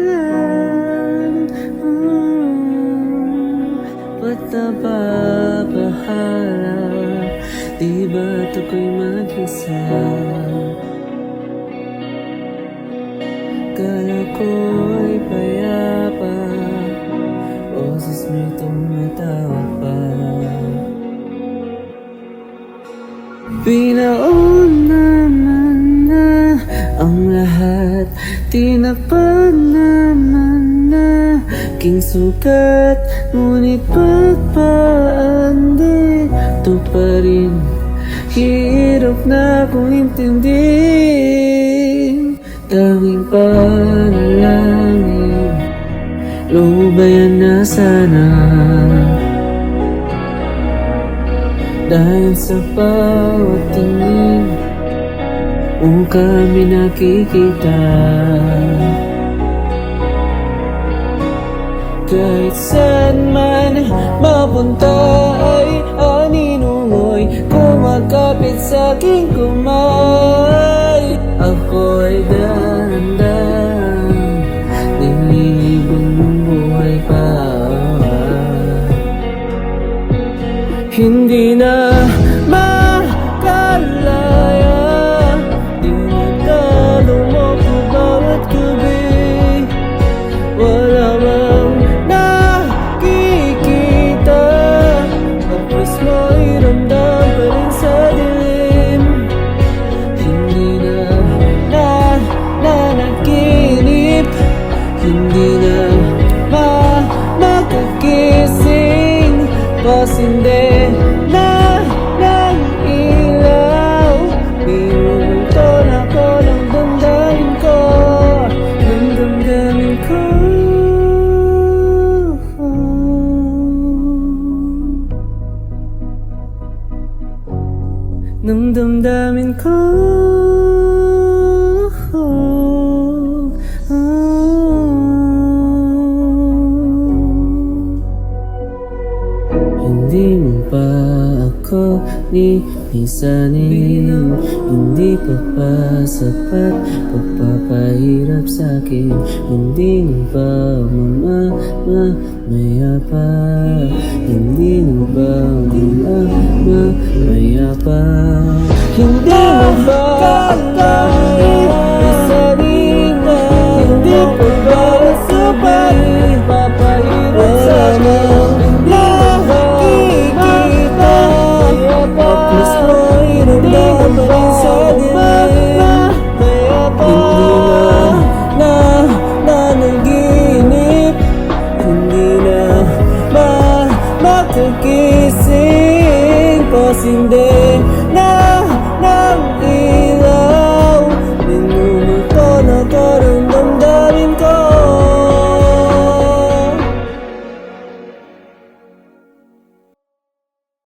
lang. Ba't napapahala? Di ba't ako'y mag-isa? Kala ko'y payapa, boses mo'y tumatawag pa. Pinaon naman na ang lahat, tinakpan naman na aking sukat. Ngunit ba't paan dito pa rin? Hirap na kong intindihin. Tawing panalangin, lubayan na sana. Dahil sa bawat tingin mo kami nakikita. Kahit saan man mapunta ay aninungoy kumakapit sa aking kumay. Ako'y dahan-dahan nililibing mong buhay pa. Hindi na makalaya, dinadalo mo ko bawat gabi. Wala bang nakikita, tapos mo'y ramdam pa rin sa dilim. Hindi na nanaginip, hindi na makakising, pasinde na ng ilaw. Pinulto na ko ng damdamin ko, ng damdamin ko. Ng damdamin ko. Hindi mo pa ako nilisanin, hindi pa ba sapat pagpapahirap sa'kin? Hindi mo ba mamamaya pa? Hindi mo ba mamamaya pa? Hindi mo ba kahit isanin na hindi pa ba sapat pagpapahirap sa'kin? Makakising, pasinde